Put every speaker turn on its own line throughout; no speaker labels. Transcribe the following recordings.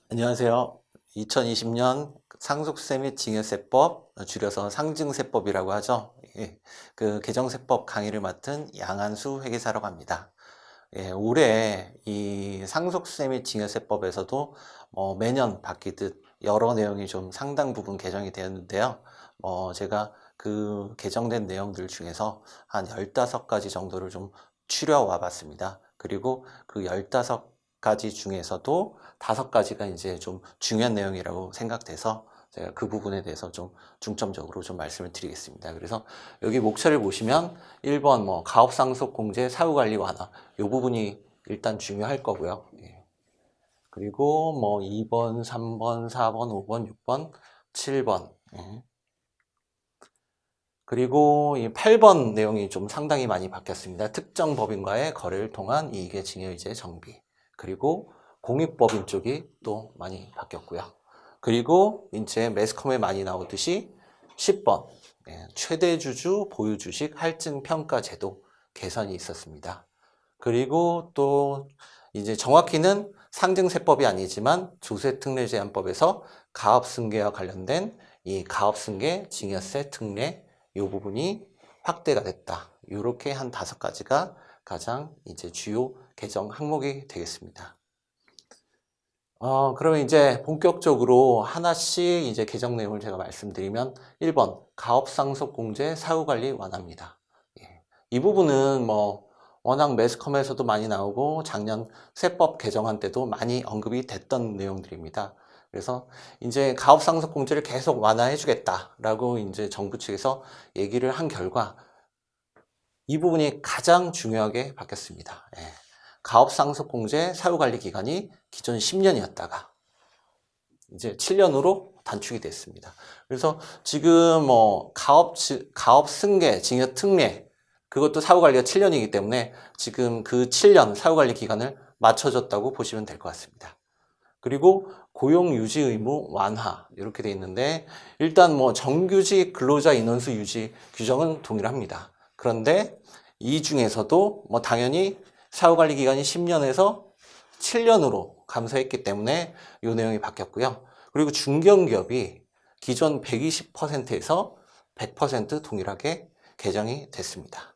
안녕하세요. 2020년 상속세 및 징여세법, 줄여서 상증세법이라고 하죠. 예, 그 개정세법 강의를 맡은 양한수 회계사라고 합니다. 예, 올해 이 상속세 및 징여세법에서도 매년 바뀌듯 여러 내용이 좀 상당 부분 개정이 되었는데요. 제가 그 개정된 내용들 중에서 한 15가지 정도를 좀 추려와 봤습니다. 그리고 그 15가지 중에서도 5가지가 이제 좀 중요한 내용이라고 생각돼서 제가 그 부분에 대해서 좀 중점적으로 좀 말씀을 드리겠습니다. 그래서 여기 목차를 보시면 1번 가업상속공제 사후관리 완화 이 부분이 일단 중요할 거고요. 예. 그리고 2번, 3번, 4번, 5번, 6번, 7번. 예. 그리고 이 8번 내용이 좀 상당히 많이 바뀌었습니다. 특정 법인과의 거래를 통한 이익의 증여이제 정비. 그리고 공익법인 쪽이 또 많이 바뀌었고요. 그리고 이제 매스컴에 많이 나오듯이 10번 최대 주주 보유 주식 할증 평가 제도 개선이 있었습니다. 그리고 또 이제 정확히는 상증세법이 아니지만 조세특례제한법에서 가업승계와 관련된 이 가업승계 증여세 특례 이 부분이 확대가 됐다. 이렇게 한 5가지가 가장 이제 주요 개정 항목이 되겠습니다. 그러면 이제 본격적으로 하나씩 이제 개정 내용을 제가 말씀드리면 1번 가업상속공제 사후관리 완화입니다. 예. 이 부분은 워낙 매스컴에서도 많이 나오고 작년 세법 개정안 때도 많이 언급이 됐던 내용들입니다. 그래서 이제 가업상속공제를 계속 완화해 주겠다라고 이제 정부 측에서 얘기를 한 결과 이 부분이 가장 중요하게 바뀌었습니다. 예. 가업상속공제 사후관리 기간이 기존 10년이었다가 이제 7년으로 단축이 됐습니다. 그래서 지금 가업 승계, 징여 특례 그것도 사후관리가 7년이기 때문에 지금 그 7년 사후관리 기간을 맞춰줬다고 보시면 될 것 같습니다. 그리고 고용 유지 의무 완화 이렇게 돼 있는데 일단 정규직 근로자 인원수 유지 규정은 동일합니다. 그런데 이 중에서도 당연히 사후관리 기간이 10년에서 7년으로 감소했기 때문에 이 내용이 바뀌었고요. 그리고 중견기업이 기존 120%에서 100% 동일하게 개정이 됐습니다.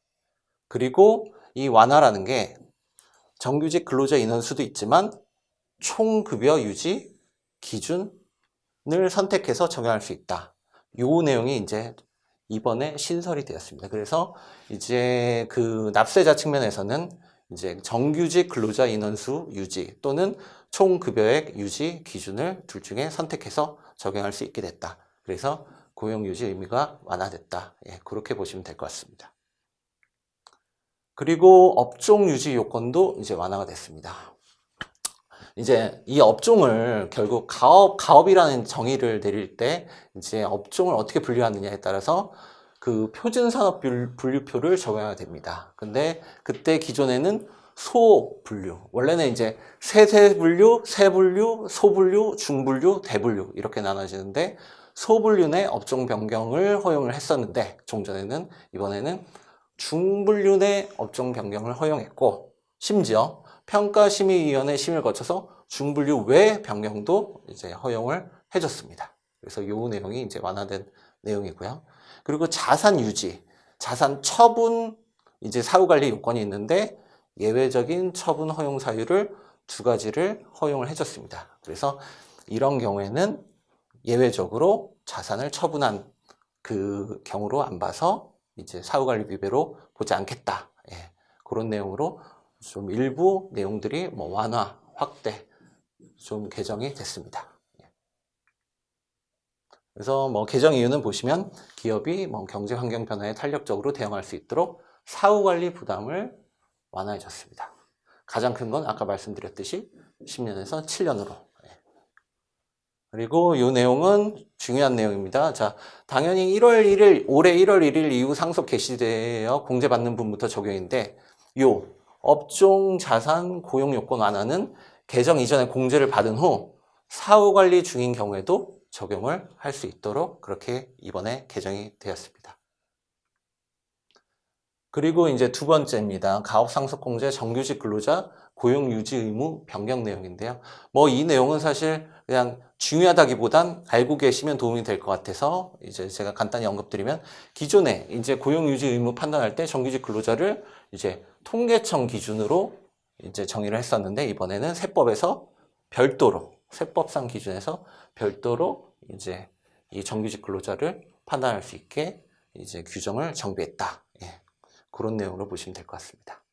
그리고 이 완화라는 게 정규직 근로자 인원수도 있지만 총급여 유지 기준을 선택해서 적용할 수 있다. 이 내용이 이제 이번에 신설이 되었습니다. 그래서 이제 그 납세자 측면에서는 이제 정규직 근로자 인원수 유지 또는 총급여액 유지 기준을 둘 중에 선택해서 적용할 수 있게 됐다. 그래서 고용 유지 의미가 완화됐다. 예, 그렇게 보시면 될 것 같습니다. 그리고 업종 유지 요건도 이제 완화가 됐습니다. 이제 이 업종을 결국 가업이라는 정의를 내릴 때 이제 업종을 어떻게 분류하느냐에 따라서 그 표준산업 분류표를 적용해야 됩니다. 근데 그때 기존에는 소분류, 원래는 이제 세분류, 세분류, 소분류, 중분류, 대분류 이렇게 나눠지는데 소분류 내 업종 변경을 허용을 했었는데 종전에는 이번에는 중분류 내 업종 변경을 허용했고 심지어 평가심의위원회 심의를 거쳐서 중분류 외 변경도 이제 허용을 해줬습니다. 그래서 이 내용이 이제 완화된 내용이고요. 그리고 자산 유지, 자산 처분 이제 사후관리 요건이 있는데 예외적인 처분 허용 사유를 2가지를 허용을 해줬습니다. 그래서 이런 경우에는 예외적으로 자산을 처분한 그 경우로 안 봐서 이제 사후관리 비배로 보지 않겠다. 예, 그런 내용으로 좀 일부 내용들이 완화, 확대 좀 개정이 됐습니다. 그래서 개정 이유는 보시면 기업이 경제 환경 변화에 탄력적으로 대응할 수 있도록 사후관리 부담을 완화해 줬습니다. 가장 큰 건 아까 말씀드렸듯이 10년에서 7년으로. 그리고 이 내용은 중요한 내용입니다. 자, 당연히 1월 1일, 올해 1월 1일 이후 상속 개시되어 공제받는 분부터 적용인데 요 업종 자산 고용 요건 완화는 개정 이전에 공제를 받은 후 사후관리 중인 경우에도 적용을 할 수 있도록 그렇게 이번에 개정이 되었습니다. 그리고 이제 2번째입니다. 가업상속공제 정규직 근로자 고용유지 의무 변경 내용인데요. 이 내용은 사실 그냥 중요하다기보단 알고 계시면 도움이 될 것 같아서 이제 제가 간단히 언급드리면 기존에 이제 고용유지 의무 판단할 때 정규직 근로자를 이제 통계청 기준으로 이제 정의를 했었는데 이번에는 세법에서 별도로 세법상 기준에서 별도로 이제 이 정규직 근로자를 판단할 수 있게 이제 규정을 정비했다. 예. 그런 내용으로 보시면 될 것 같습니다.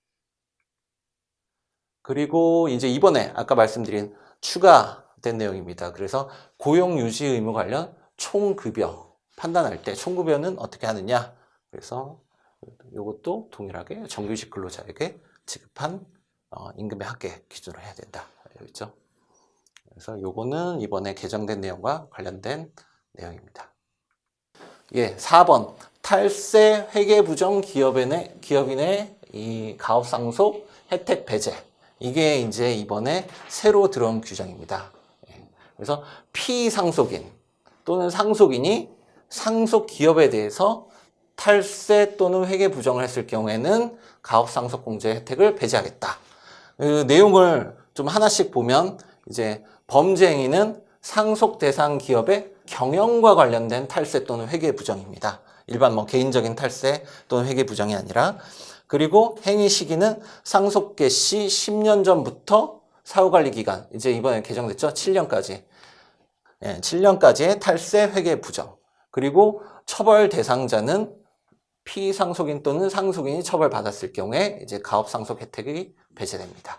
그리고 이제 이번에 아까 말씀드린 추가된 내용입니다. 그래서 고용유지 의무 관련 총급여 판단할 때 총급여는 어떻게 하느냐. 그래서 이것도 동일하게 정규직 근로자에게 지급한 임금의 합계 기준으로 해야 된다. 그렇죠? 그래서 요거는 이번에 개정된 내용과 관련된 내용입니다. 예, 4번 탈세 회계 부정 기업인의 이 가업 상속 혜택 배제. 이게 이제 이번에 새로 들어온 규정입니다. 예, 그래서 피상속인 또는 상속인이 상속 기업에 대해서 탈세 또는 회계 부정을 했을 경우에는 가업 상속 공제 혜택을 배제하겠다. 그 내용을 좀 하나씩 보면 이제 범죄 행위는 상속 대상 기업의 경영과 관련된 탈세 또는 회계 부정입니다. 일반 뭐 개인적인 탈세 또는 회계 부정이 아니라 그리고 행위 시기는 상속 개시 10년 전부터 사후관리 기간 이제 이번에 개정됐죠? 7년까지. 예, 7년까지의 탈세 회계 부정. 그리고 처벌 대상자는 피상속인 또는 상속인이 처벌받았을 경우에 이제 가업상속 혜택이 배제됩니다.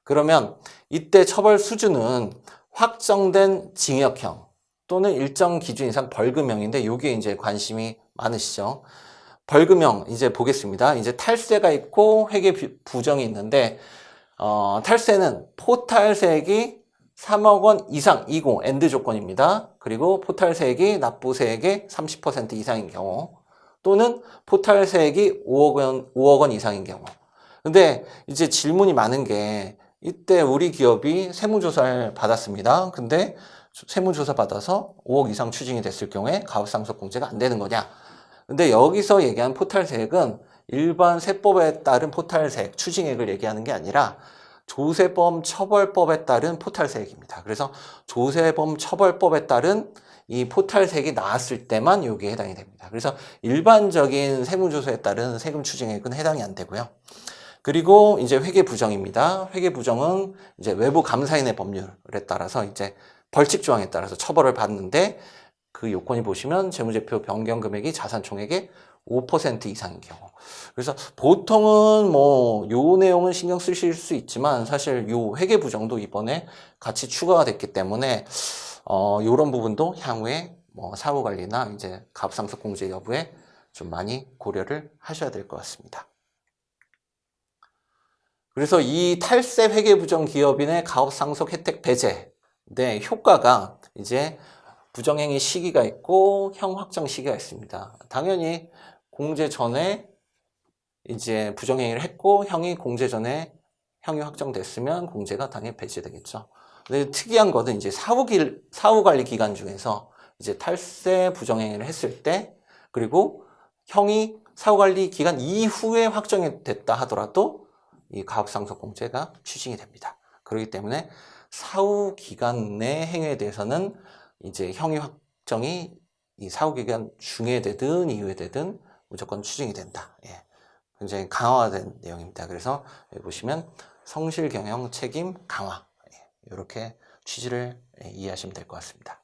그러면 이때 처벌 수준은 확정된 징역형 또는 일정 기준 이상 벌금형인데 이게 이제 관심이 많으시죠. 벌금형 이제 보겠습니다. 이제 탈세가 있고 회계 부정이 있는데 탈세는 포탈세액이 3억 원 이상 이고 엔드 조건입니다. 그리고 포탈세액이 납부세액의 30% 이상인 경우 또는 포탈세액이 5억 원 이상인 경우. 근데 이제 질문이 많은 게 이때 우리 기업이 세무조사를 받았습니다. 근데 세무조사 받아서 5억 이상 추징이 됐을 경우에 가업상속공제가 안 되는 거냐? 근데 여기서 얘기한 포탈세액은 일반 세법에 따른 포탈세액, 추징액을 얘기하는 게 아니라 조세범 처벌법에 따른 포탈세액입니다. 그래서 조세범 처벌법에 따른 이 포탈세액이 나왔을 때만 여기에 해당이 됩니다. 그래서 일반적인 세무조사에 따른 세금 추징액은 해당이 안 되고요. 그리고 이제 회계부정입니다. 회계부정은 이제 외부 감사인의 법률에 따라서 이제 벌칙 조항에 따라서 처벌을 받는데 그 요건이 보시면 재무제표 변경 금액이 자산 총액의 5% 이상인 경우. 그래서 보통은 뭐 요 내용은 신경 쓰실 수 있지만 사실 요 회계 부정도 이번에 같이 추가가 됐기 때문에 요런 부분도 향후에 뭐 사후 관리나 이제 가업상속 공제 여부에 좀 많이 고려를 하셔야 될 것 같습니다. 그래서 이 탈세 회계 부정 기업인의 가업상속 혜택 배제 네, 효과가 이제 부정행위 시기가 있고 형 확정 시기가 있습니다. 당연히 공제 전에 이제 부정행위를 했고 형이 공제 전에 형이 확정됐으면 공제가 당연히 배제되겠죠. 근데 특이한 것은 이제 사후 관리 기간 중에서 이제 탈세 부정행위를 했을 때 그리고 형이 사후 관리 기간 이후에 확정이 됐다 하더라도 이 가업상속 공제가 추징이 됩니다. 그렇기 때문에 사후 기간 내 행위에 대해서는 이제 형이 확정이 이 사후 기간 중에 되든 이후에 되든 무조건 추징이 된다. 예. 굉장히 강화된 내용입니다. 그래서 여기 보시면 성실 경영 책임 강화 이렇게 취지를 이해하시면 될 것 같습니다.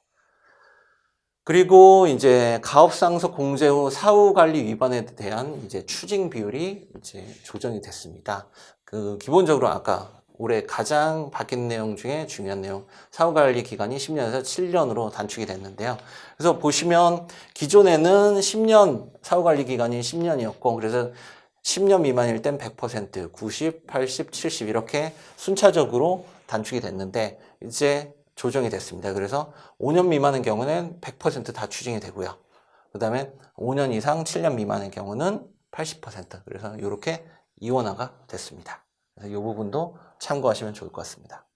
그리고 이제 가업상속 공제 후 사후 관리 위반에 대한 이제 추징 비율이 이제 조정이 됐습니다. 그 기본적으로 아까 올해 가장 바뀐 내용 중에 중요한 내용 사후 관리 기간이 10년에서 7년으로 단축이 됐는데요. 그래서 보시면 기존에는 10년 사후 관리 기간이 10년이었고 그래서 10년 미만일 땐 100%, 90, 80, 70 이렇게 순차적으로 단축이 됐는데 이제 조정이 됐습니다. 그래서 5년 미만의 경우는 100% 추징이 되고요. 그 다음에 5년 이상 7년 미만의 경우는 80%. 그래서 이렇게 이원화가 됐습니다. 그래서 이 부분도 참고하시면 좋을 것 같습니다.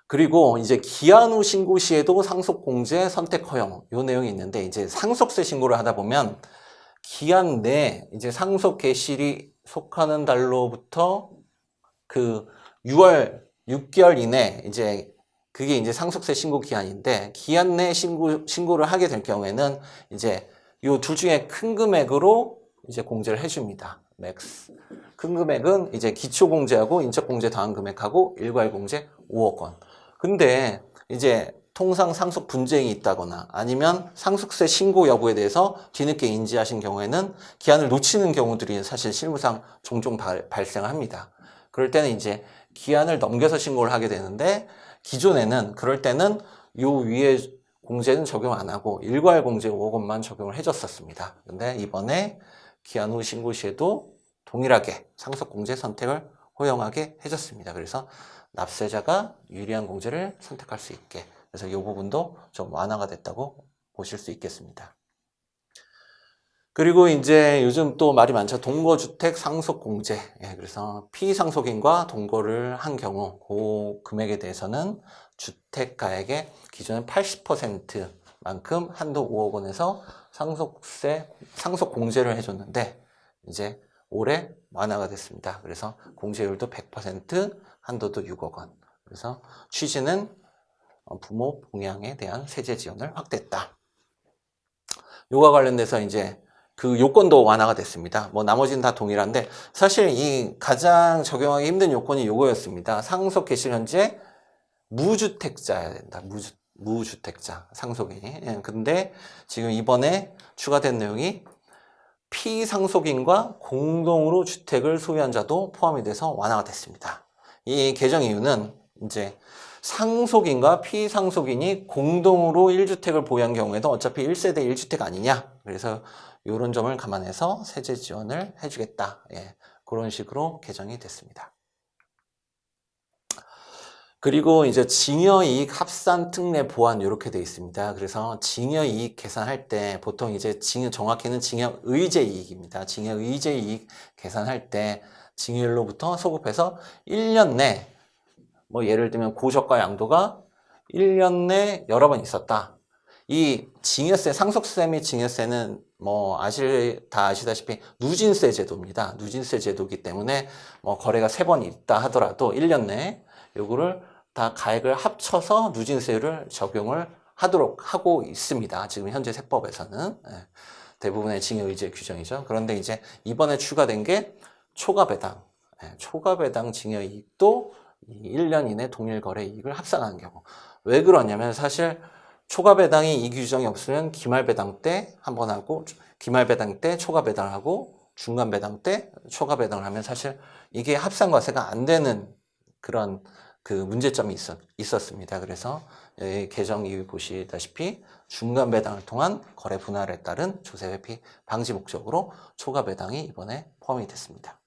그리고 이제 기한 후 신고 시에도 상속공제 선택 허용 이 내용이 있는데 이제 상속세 신고를 하다 보면 기한 내 이제 상속 개시일이 속하는 달로부터 그 6개월 이내 이제 그게 이제 상속세 신고 기한인데, 기한 내 신고를 하게 될 경우에는 이제 요 둘 중에 큰 금액으로 이제 공제를 해줍니다. 맥스. 큰 금액은 이제 기초공제하고 인적공제 더한 금액하고 일괄공제 5억 원. 근데 이제 통상 상속 분쟁이 있다거나 아니면 상속세 신고 여부에 대해서 뒤늦게 인지하신 경우에는 기한을 놓치는 경우들이 사실 실무상 종종 발생합니다. 그럴 때는 이제 기한을 넘겨서 신고를 하게 되는데, 기존에는 그럴 때는 요 위에 공제는 적용 안 하고 일괄 공제 5억 원만 적용을 해줬었습니다. 근데 이번에 기한 후 신고 시에도 동일하게 상속 공제 선택을 허용하게 해줬습니다. 그래서 납세자가 유리한 공제를 선택할 수 있게, 그래서 이 부분도 좀 완화가 됐다고 보실 수 있겠습니다. 그리고 이제 요즘 또 말이 많죠. 동거주택 상속공제. 예, 그래서 피상속인과 동거를 한 경우 그 금액에 대해서는 주택가액의 기존은 80%만큼 한도 5억 원에서 상속공제를 해줬는데, 이제 올해 완화가 됐습니다. 그래서 공제율도 100%, 한도도 6억 원. 그래서 취지는 부모 봉양에 대한 세제 지원을 확대했다. 요과 관련돼서 이제 그 요건도 완화가 됐습니다. 뭐 나머지는 다 동일한데, 사실 이 가장 적용하기 힘든 요건이 요거였습니다. 상속 개시 현재 무주택자여야 된다. 무주택자 상속인이. 예, 근데 지금 이번에 추가된 내용이 피상속인과 공동으로 주택을 소유한 자도 포함이 돼서 완화가 됐습니다. 이 개정 이유는 이제 상속인과 피상속인이 공동으로 1주택을 보유한 경우에도 어차피 1세대 1주택 아니냐. 그래서 이런 점을 감안해서 세제 지원을 해주겠다. 예, 그런 식으로 개정이 됐습니다. 그리고 이제 징여이익 합산 특례 보완 이렇게 되어 있습니다. 그래서 징여이익 계산할 때 보통 이제 정확히는 징여의제 이익입니다. 징여의제 이익 계산할 때 징여일로부터 소급해서 1년 내, 뭐 예를 들면 고저가 양도가 1년 내 여러 번 있었다. 이 징여세, 상속세 및 징여세는 뭐 다 아시다시피 누진세 제도입니다. 누진세 제도이기 때문에 뭐 거래가 3번 있다 하더라도 1년 내에 요거를 다 가액을 합쳐서 누진세율을 적용을 하고 있습니다. 지금 현재 세법에서는. 대부분의 징여의제 규정이죠. 그런데 이제 이번에 추가된 게 초과배당. 초과배당 징여이익도 1년 이내 동일거래 이익을 합산하는 경우. 왜 그러냐면 사실 초과배당이 이 규정이 없으면 기말배당 때 한 번 하고, 기말배당 때 초과배당을 하고, 중간배당 때 초과배당을 하면 사실 이게 합산과세가 안 되는 그런 그 문제점이 있었습니다. 그래서 개정 이후 보시다시피 중간배당을 통한 거래 분할에 따른 조세 회피 방지 목적으로 초과배당이 이번에 포함이 됐습니다.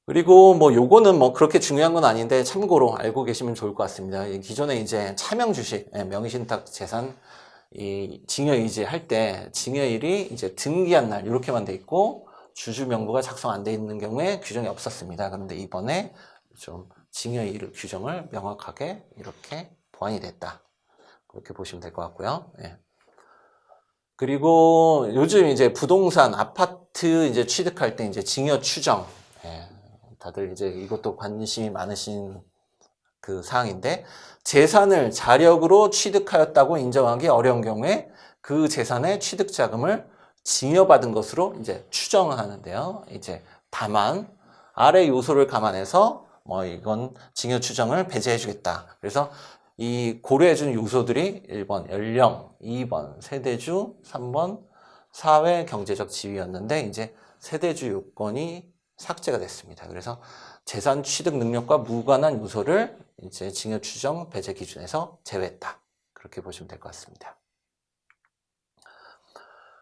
그리고 뭐 요거는 뭐 그렇게 중요한 건 아닌데 참고로 알고 계시면 좋을 것 같습니다. 기존에 이제 차명 주식, 명의신탁 재산 이 징여의제 할 때 징여일이 이제 등기한 날 이렇게만 돼 있고 주주 명부가 작성 안 돼 있는 경우에 규정이 없었습니다. 그런데 이번에 좀 징여일 규정을 명확하게 이렇게 보완이 됐다. 그렇게 보시면 될 것 같고요. 예. 그리고 요즘 이제 부동산 아파트 이제 취득할 때 이제 징여 추정, 예. 다들 이제 이것도 관심이 많으신 그 사항인데, 재산을 자력으로 취득하였다고 인정하기 어려운 경우에 그 재산의 취득 자금을 징여받은 것으로 이제 추정하는데요. 이제 다만 아래 요소를 감안해서 뭐 이건 징여 추정을 배제해 주겠다. 그래서 이 고려해 준 요소들이 1번 연령, 2번 세대주, 3번 사회 경제적 지위였는데 이제 세대주 요건이 삭제가 됐습니다. 그래서 재산 취득 능력과 무관한 요소를 이제 징여 추정 배제 기준에서 제외했다. 그렇게 보시면 될 것 같습니다.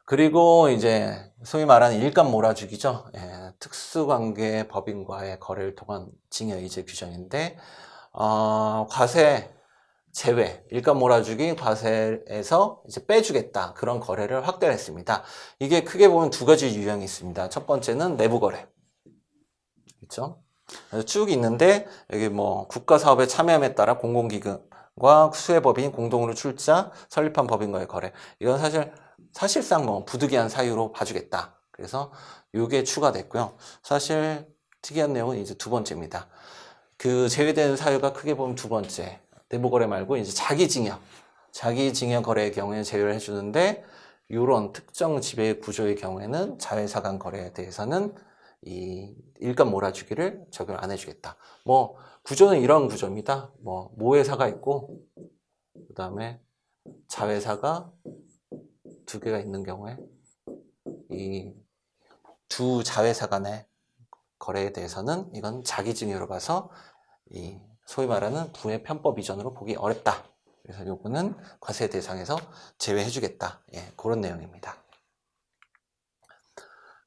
그리고 이제 소위 말하는 일감 몰아주기죠. 예, 특수관계 법인과의 거래를 통한 징여의제 규정인데, 과세 제외, 일감 몰아주기 과세에서 이제 빼주겠다. 그런 거래를 확대를 했습니다. 이게 크게 보면 두 가지 유형이 있습니다. 첫 번째는 내부 거래. 그렇죠? 쭉 있는데 여기 뭐 국가사업에 참여함에 따라 공공기관과 수혜법인 공동으로 출자 설립한 법인과의 거래, 이건 사실상 뭐 부득이한 사유로 봐주겠다. 그래서 이게 추가됐고요. 사실 특이한 내용은 이제 두 번째입니다. 그 제외되는 사유가 크게 보면 두 번째, 내부거래 말고 이제 자기증여 거래의 경우에 제외를 해주는데, 이런 특정 지배 구조의 경우에는 자회사 간 거래에 대해서는 이 일감 몰아주기를 적용 안 해주겠다. 뭐 구조는 이런 구조입니다. 뭐 모회사가 있고, 그 다음에 자회사가 두 개가 있는 경우에 이 두 자회사 간의 거래에 대해서는 이건 자기증여로 봐서 이 소위 말하는 부의 편법 이전으로 보기 어렵다. 그래서 요거는 과세 대상에서 제외해 주겠다. 예, 그런 내용입니다.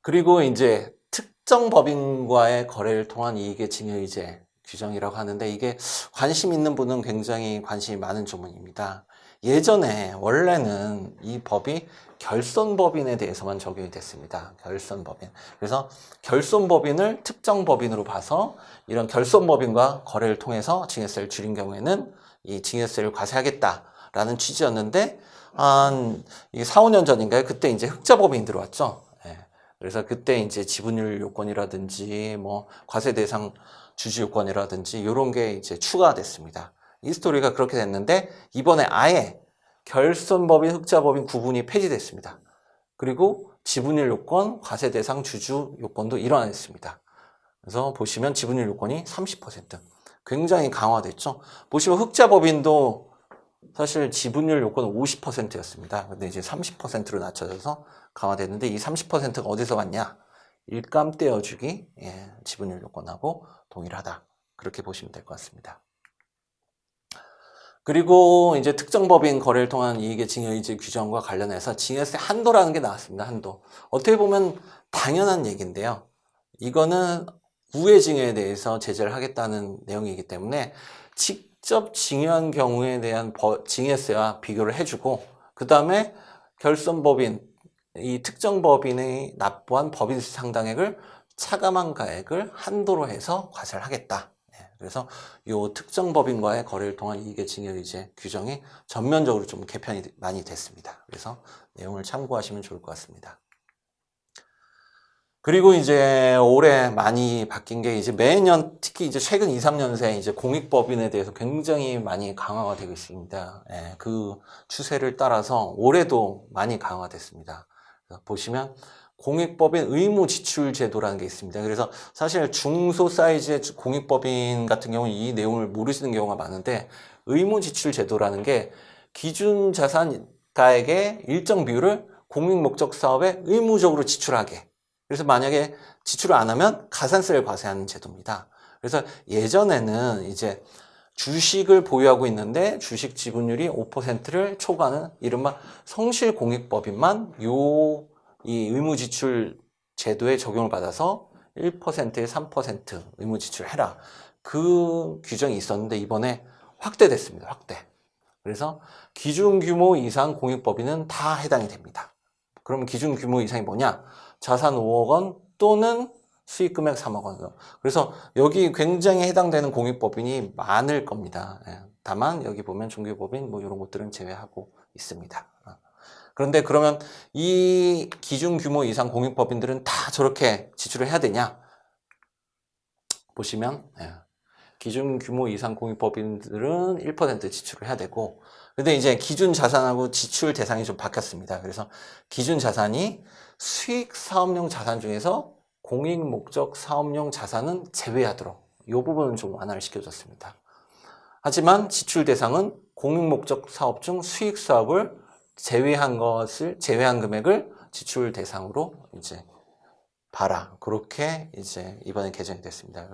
그리고 이제 특정 법인과의 거래를 통한 이익의 증여의제 규정이라고 하는데, 이게 관심 있는 분은 굉장히 관심이 많은 조문입니다. 예전에 원래는 이 법이 결손법인에 대해서만 적용이 됐습니다. 결손법인. 그래서 결손법인을 특정 법인으로 봐서 이런 결손법인과 거래를 통해서 증여세를 줄인 경우에는 이 증여세를 과세하겠다라는 취지였는데, 한 4, 5년 전인가요? 그때 이제 흑자법인이 들어왔죠. 예. 그래서 그때 이제 지분율 요건이라든지 뭐 과세 대상 주주 요건이라든지 이런 게 이제 추가됐습니다. 이 스토리가 그렇게 됐는데, 이번에 아예 결손법인, 흑자법인 구분이 폐지됐습니다. 그리고 지분율 요건, 과세 대상 주주 요건도 일어났습니다. 그래서 보시면 지분율 요건이 30%. 굉장히 강화됐죠. 보시면 흑자법인도 사실 지분율 요건은 50%였습니다. 근데 이제 30%로 낮춰져서 강화됐는데, 이 30%가 어디서 왔냐? 일감 떼어주기, 예, 지분율 요건하고 동일하다. 그렇게 보시면 될 것 같습니다. 그리고 이제 특정 법인 거래를 통한 이익의 증여의제 규정과 관련해서 증여세 한도라는 게 나왔습니다. 한도. 어떻게 보면 당연한 얘기인데요. 이거는 우회 증여에 대해서 제재를 하겠다는 내용이기 때문에 직접 증여한 경우에 대한 증여세와 비교를 해주고, 그 다음에 결손법인, 이 특정 법인이 납부한 법인세 상당액을 차감한 가액을 한도로 해서 과세를 하겠다. 그래서 이 특정 법인과의 거래를 통한 이익의 증여의제 규정이 전면적으로 좀 개편이 많이 됐습니다. 그래서 내용을 참고하시면 좋을 것 같습니다. 그리고 이제 올해 많이 바뀐 게, 이제 매년 특히 이제 최근 2, 3년 새 이제 공익법인에 대해서 굉장히 많이 강화가 되고 있습니다. 예, 그 추세를 따라서 올해도 많이 강화됐습니다. 보시면 공익법인 의무지출제도라는 게 있습니다. 그래서 사실 중소 사이즈의 공익법인 같은 경우는 이 내용을 모르시는 경우가 많은데, 의무지출제도라는 게 기준 자산가액의 일정 비율을 공익목적 사업에 의무적으로 지출하게. 그래서 만약에 지출을 안 하면 가산세를 과세하는 제도입니다. 그래서 예전에는 이제 주식을 보유하고 있는데 주식 지분율이 5%를 초과하는 이른바 성실공익법인만 이 의무지출 제도에 적용을 받아서 1%에 3% 의무지출을 해라. 그 규정이 있었는데 이번에 확대됐습니다. 확대. 그래서 기준규모 이상 공익법인은 다 해당이 됩니다. 그럼 기준규모 이상이 뭐냐? 자산 5억 원 또는 수익금액 3억 원. 그래서 여기 굉장히 해당되는 공익법인이 많을 겁니다. 다만 여기 보면 종교법인 뭐 이런 것들은 제외하고 있습니다. 그런데 그러면 이 기준 규모 이상 공익법인들은 다 저렇게 지출을 해야 되냐? 보시면 기준 규모 이상 공익법인들은 1% 지출을 해야 되고, 근데 이제 기준 자산하고 지출 대상이 좀 바뀌었습니다. 그래서 기준 자산이 수익 사업용 자산 중에서 공익 목적 사업용 자산은 제외하도록 이 부분은 좀 완화를 시켜줬습니다. 하지만 지출 대상은 공익 목적 사업 중 수익 사업을 제외한 금액을 지출 대상으로 이제 봐라. 그렇게 이제 이번에 개정이 됐습니다.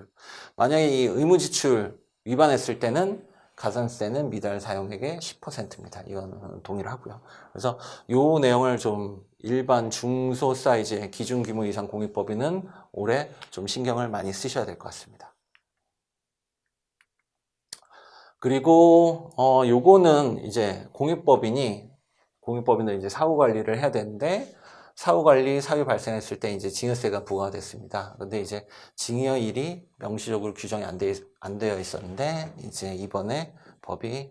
만약에 이 의무 지출 위반했을 때는 가산세는 미달 사용액의 10%입니다. 이건 동일하고요. 그래서 이 내용을 좀 일반 중소 사이즈의 기준 규모 이상 공익법인은 올해 좀 신경을 많이 쓰셔야 될 것 같습니다. 그리고 요거는 이제 공익법인은 이제 사후 관리를 해야 되는데, 사후 관리 사유 발생했을 때 이제 증여세가 부과됐습니다. 근데 이제 증여일이 명시적으로 규정이 안 되어 있었는데, 이제 이번에 법이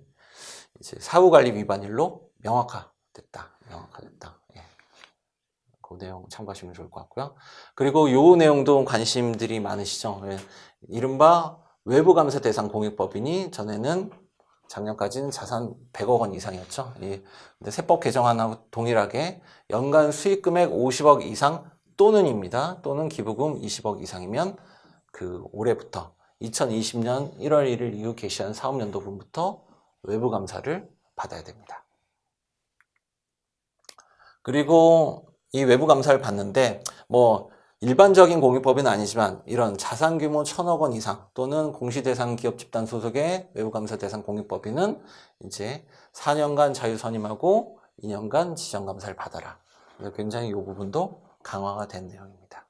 이제 사후 관리 위반일로 명확화됐다. 예. 그 내용 참고하시면 좋을 것 같고요. 그리고 요 내용도 관심들이 많으시죠. 이른바 외부 감사 대상 공익법인이 전에는 작년까지는 자산 100억 원 이상이었죠. 근데 세법 개정안하고 동일하게 연간 수익 금액 50억 이상 또는입니다. 또는 기부금 20억 이상이면 그 올해부터 2020년 1월 1일 이후 개시한 사업연도분부터 외부 감사를 받아야 됩니다. 그리고 이 외부 감사를 받는데 뭐 일반적인 공익법인은 아니지만 이런 자산 규모 1,000억 원 이상 또는 공시대상 기업 집단 소속의 외부 감사 대상 공익법인은 이제 4년간 자유 선임하고 2년간 지정 감사를 받아라. 굉장히 이 부분도 강화가 된 내용입니다.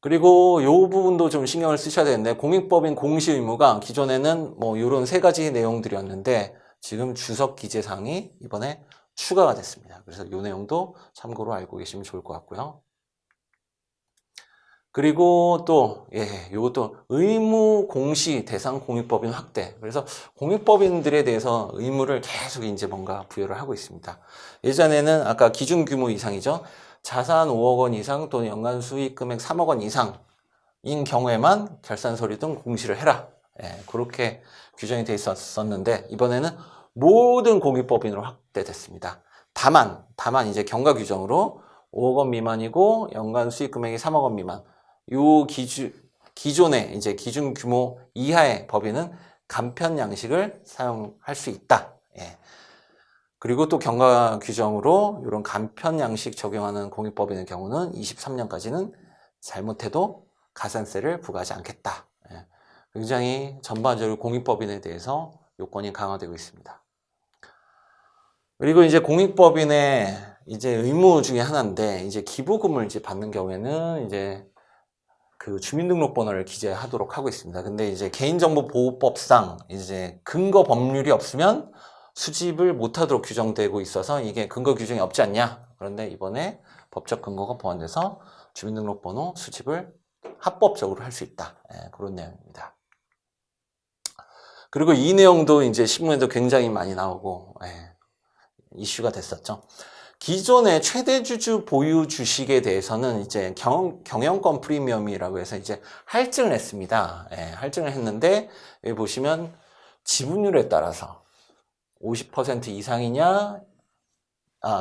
그리고 이 부분도 좀 신경을 쓰셔야 되는데 공익법인 공시 의무가 기존에는 뭐 이런 세 가지 내용들이었는데 지금 주석 기재사항이 이번에 추가가 됐습니다. 그래서 이 내용도 참고로 알고 계시면 좋을 것 같고요. 그리고 또, 요것도 의무 공시 대상 공익법인 확대. 그래서 공익법인들에 대해서 의무를 계속 이제 뭔가 부여를 하고 있습니다. 예전에는 아까 기준 규모 이상이죠. 자산 5억 원 이상 또는 연간 수익 금액 3억 원 이상인 경우에만 결산 서류 등 공시를 해라. 그렇게 규정이 돼 있었는데 이번에는 모든 공익법인으로 확대됐습니다. 다만 이제 경과 규정으로 5억 원 미만이고 연간 수익 금액이 3억 원 미만. 요 기존의 이제 기준 규모 이하의 법인은 간편 양식을 사용할 수 있다. 그리고 또 경과 규정으로 이런 간편 양식 적용하는 공익법인의 경우는 23년까지는 잘못해도 가산세를 부과하지 않겠다. 굉장히 전반적으로 공익법인에 대해서 요건이 강화되고 있습니다. 그리고 이제 공익법인의 이제 의무 중에 하나인데 이제 기부금을 이제 받는 경우에는 이제 그 주민등록번호를 기재하도록 하고 있습니다. 근데 이제 개인정보보호법상 이제 근거 법률이 없으면 수집을 못하도록 규정되고 있어서 이게 근거 규정이 없지 않냐. 그런데 이번에 법적 근거가 보완돼서 주민등록번호 수집을 합법적으로 할 수 있다. 그런 내용입니다. 그리고 이 내용도 이제 신문에도 굉장히 많이 나오고 이슈가 됐었죠. 기존의 최대주주 보유 주식에 대해서는 이제 경영권 프리미엄이라고 해서 이제 할증을 했습니다. 할증을 했는데 여기 보시면 지분율에 따라서 50% 이상이냐,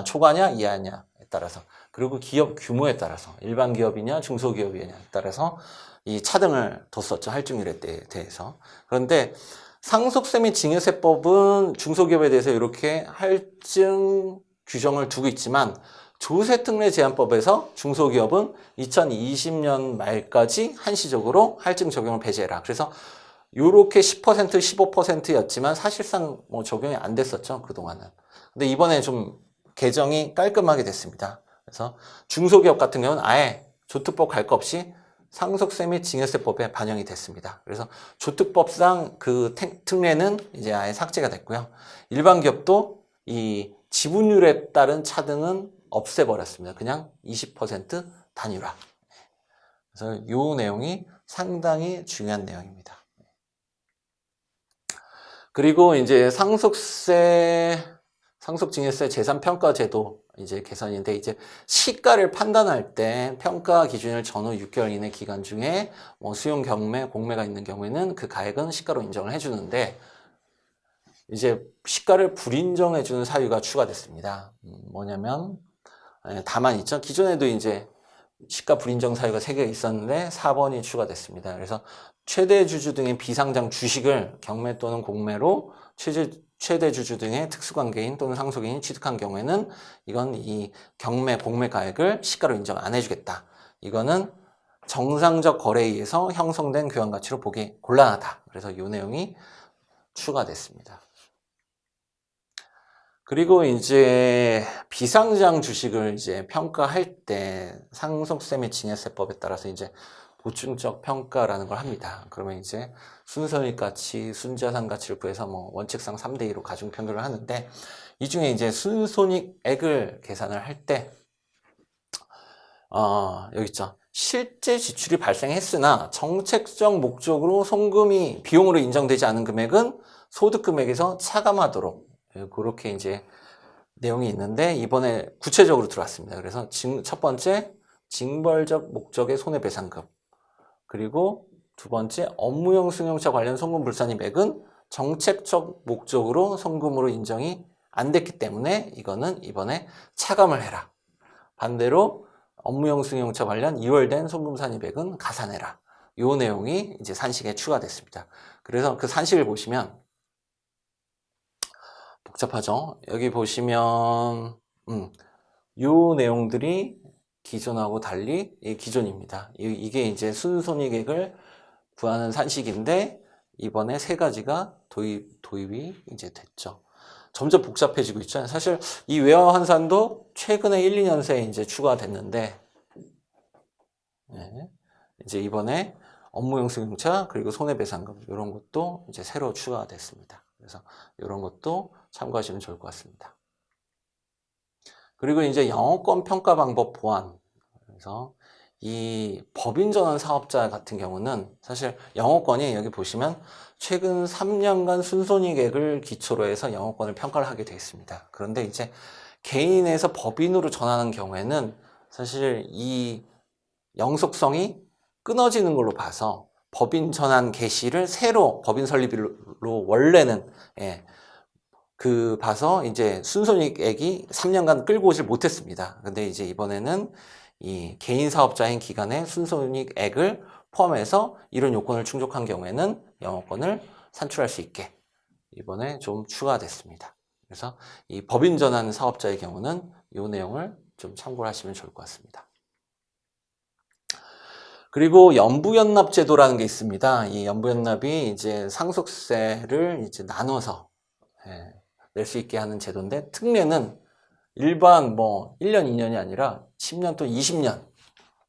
초과냐, 이하냐에 따라서 그리고 기업 규모에 따라서 일반 기업이냐, 중소기업이냐에 따라서 이 차등을 뒀었죠. 할증률에 대해서. 그런데 상속세 및 징여세법은 중소기업에 대해서 이렇게 할증 규정을 두고 있지만 조세특례 제한법에서 중소기업은 2020년 말까지 한시적으로 할증 적용을 배제해라. 그래서 요렇게 10%, 15%였지만 사실상 뭐 적용이 안 됐었죠. 그동안은. 근데 이번에 좀 개정이 깔끔하게 됐습니다. 그래서 중소기업 같은 경우는 아예 조특법 갈 거 없이 상속세 및 징여세법에 반영이 됐습니다. 그래서 조특법상 그 특례는 이제 아예 삭제가 됐고요. 일반 기업도 이 지분율에 따른 차등은 없애버렸습니다. 그냥 20% 단일화. 그래서 이 내용이 상당히 중요한 내용입니다. 그리고 이제 상속증여세 재산평가제도 이제 개선인데 이제 시가를 판단할 때 평가 기준일 전후 6개월 이내 기간 중에 뭐 수용 경매, 공매가 있는 경우에는 그 가액은 시가로 인정을 해주는데 이제 시가를 불인정해주는 사유가 추가됐습니다. 뭐냐면 다만 있죠. 기존에도 이제 시가 불인정 사유가 3개 있었는데 4번이 추가됐습니다. 그래서 최대 주주 등의 비상장 주식을 경매 또는 공매로 최대 주주 등의 특수관계인 또는 상속인이 취득한 경우에는 이건 이 경매, 공매 가액을 시가로 인정 안 해주겠다. 이거는 정상적 거래에 의해서 형성된 교환 가치로 보기 곤란하다. 그래서 이 내용이 추가됐습니다. 그리고 이제 비상장 주식을 이제 평가할 때 상속세 및 징여세법에 따라서 이제 보충적 평가라는 걸 합니다. 그러면 이제 순손익 가치, 순자산 가치를 구해서 뭐 원칙상 3대 2로 가중 평균을 하는데 이 중에 이제 순손익액을 계산을 할 때 여기 있죠. 실제 지출이 발생했으나 정책적 목적으로 송금이 비용으로 인정되지 않은 금액은 소득 금액에서 차감하도록 그렇게 이제 내용이 있는데 이번에 구체적으로 들어왔습니다. 그래서 첫 번째 징벌적 목적의 손해배상금 그리고 두 번째, 업무용 승용차 관련 송금 불산입액은 정책적 목적으로 송금으로 인정이 안 됐기 때문에 이거는 이번에 차감을 해라. 반대로 업무용 승용차 관련 2월 된 송금 산입액은 가산해라. 요 내용이 이제 산식에 추가됐습니다. 그래서 그 산식을 보시면 복잡하죠? 여기 보시면 요 내용들이 기존하고 달리 기존입니다. 이게 이제 순손익액을 구하는 산식인데 이번에 세 가지가 도입이 이제 됐죠. 점점 복잡해지고 있죠. 사실 이 외화 환산도 최근에 1, 2년 새에 이제 추가됐는데 네. 이제 이번에 업무용 승용차 그리고 손해배상금 이런 것도 이제 새로 추가가 됐습니다. 그래서 이런 것도 참고하시면 좋을 것 같습니다. 그리고 이제 영업권 평가 방법 보완. 그래서 이 법인 전환 사업자 같은 경우는 사실 영업권이 여기 보시면 최근 3년간 순손익액을 기초로 해서 영업권을 평가를 하게 되어 있습니다. 그런데 이제 개인에서 법인으로 전환하는 경우에는 사실 이 영속성이 끊어지는 걸로 봐서 법인 전환 개시를 새로 법인 설립일로 원래는 그 봐서 이제 순손익액이 3년간 끌고 오질 못했습니다. 근데 이제 이번에는 이 개인 사업자인 기간에 순손익액을 포함해서 이런 요건을 충족한 경우에는 영업권을 산출할 수 있게 이번에 좀 추가됐습니다. 그래서 이 법인 전환 사업자의 경우는 이 내용을 좀 참고를 하시면 좋을 것 같습니다. 그리고 연부연납 제도라는 게 있습니다. 이 연부연납이 이제 상속세를 이제 나눠서 낼 수 있게 하는 제도인데 특례는 일반 뭐 1년, 2년이 아니라 10년 또 20년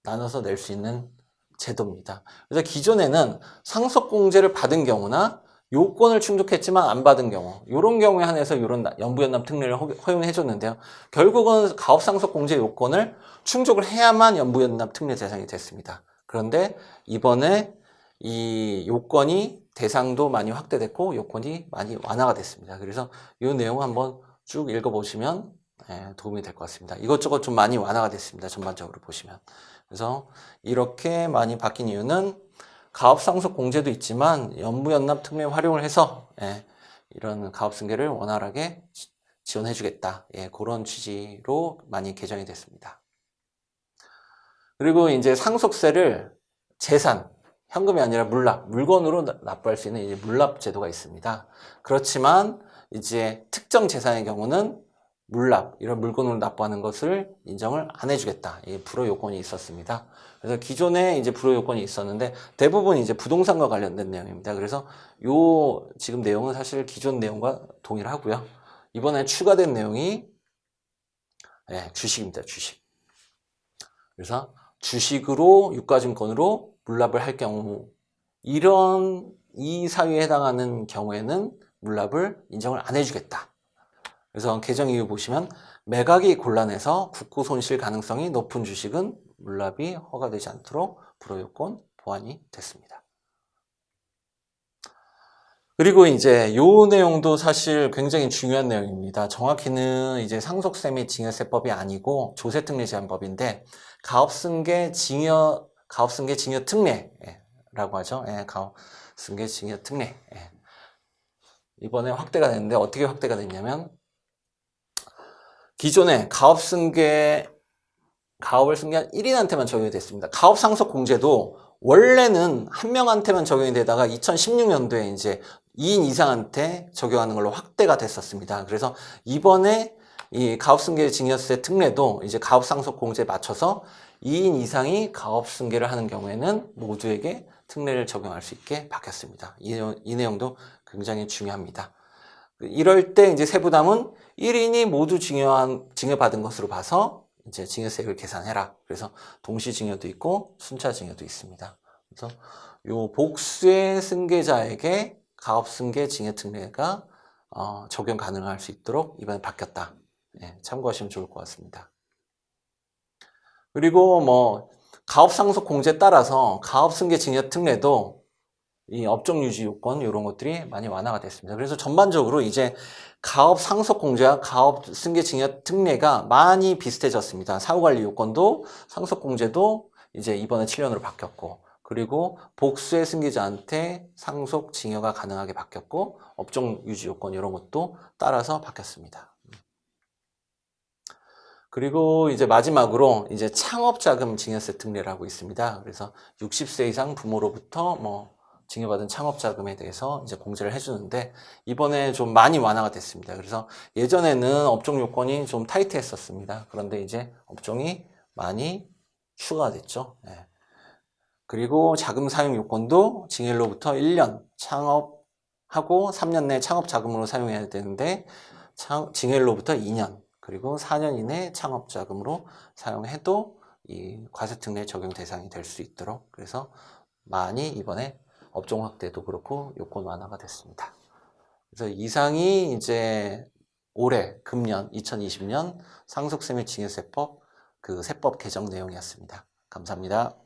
나눠서 낼 수 있는 제도입니다. 그래서 기존에는 상속공제를 받은 경우나 요건을 충족했지만 안 받은 경우 이런 경우에 한해서 이런 연부연납 특례를 허용해 줬는데요. 결국은 가업상속공제 요건을 충족을 해야만 연부연납 특례 대상이 됐습니다. 그런데 이번에 이 요건이 대상도 많이 확대됐고 요건이 많이 완화가 됐습니다. 그래서 이 내용 한번 쭉 읽어보시면 도움이 될 것 같습니다. 이것저것 좀 많이 완화가 됐습니다. 전반적으로 보시면. 그래서 이렇게 많이 바뀐 이유는 가업상속 공제도 있지만 연부연납 특례 활용을 해서 이런 가업승계를 원활하게 지원해주겠다. 그런 취지로 많이 개정이 됐습니다. 그리고 이제 상속세를 재산, 현금이 아니라 물납, 물건으로 납부할 수 있는 이제 물납 제도가 있습니다. 그렇지만 이제 특정 재산의 경우는 물납, 이런 물건으로 납부하는 것을 인정을 안 해주겠다. 이 불허 요건이 있었습니다. 그래서 기존에 이제 불허 요건이 있었는데 대부분 이제 부동산과 관련된 내용입니다. 그래서 요 지금 내용은 사실 기존 내용과 동일하고요. 이번에 추가된 내용이 주식입니다. 주식. 그래서 주식으로 유가증권으로 물납을 할 경우 이 사유에 해당하는 경우에는 물납을 인정을 안 해주겠다. 그래서 개정 이유 보시면 매각이 곤란해서 국고 손실 가능성이 높은 주식은 물납이 허가되지 않도록 불허요건 보완이 됐습니다. 그리고 이제 요 내용도 사실 굉장히 중요한 내용입니다. 정확히는 이제 상속세 및 징여세법이 아니고 조세특례 제한법인데 가업승계 징여 특례라고 하죠. 가업승계 징여 특례. 이번에 확대가 됐는데 어떻게 확대가 됐냐면 기존에 가업을 승계한 1인한테만 적용이 됐습니다. 가업상속공제도 원래는 한 명한테만 적용이 되다가 2016년도에 이제 2인 이상한테 적용하는 걸로 확대가 됐었습니다. 그래서 이번에 이 가업승계 징여세 특례도 이제 가업상속공제에 맞춰서 2인 이상이 가업승계를 하는 경우에는 모두에게 특례를 적용할 수 있게 바뀌었습니다. 이 내용도 굉장히 중요합니다. 이럴 때 이제 세부담은 1인이 모두 징여받은 것으로 봐서 이제 징여세율 계산해라. 그래서 동시징여도 있고 순차징여도 있습니다. 그래서 요 복수의 승계자에게 가업승계 징여특례가 적용 가능할 수 있도록 이번에 바뀌었다. 참고하시면 좋을 것 같습니다. 그리고 뭐 가업상속 공제에 따라서 가업승계 징여특례도 이 업종 유지 요건 이런 것들이 많이 완화가 됐습니다. 그래서 전반적으로 이제 가업 상속 공제와 가업 승계 징여 특례가 많이 비슷해졌습니다. 사후관리 요건도 상속 공제도 이제 이번에 7년으로 바뀌었고 그리고 복수의 승계자한테 상속 징여가 가능하게 바뀌었고 업종 유지 요건 이런 것도 따라서 바뀌었습니다. 그리고 이제 마지막으로 이제 창업자금 징여세 특례라고 있습니다. 그래서 60세 이상 부모로부터 뭐 징여받은 창업자금에 대해서 이제 공제를 해주는데 이번에 좀 많이 완화가 됐습니다. 그래서 예전에는 업종 요건이 좀 타이트했었습니다. 그런데 이제 업종이 많이 추가가 됐죠. 예. 그리고 자금 사용 요건도 징일로부터 1년 창업하고 3년 내 창업 자금으로 사용해야 되는데 징일로부터 2년 그리고 4년 이내 창업 자금으로 사용해도 이 과세특례 적용 대상이 될 수 있도록 그래서 많이 이번에 업종 확대도 그렇고 요건 완화가 됐습니다. 그래서 이상이 이제 올해 금년 2020년 상속세 및 징여세법 그 세법 개정 내용이었습니다. 감사합니다.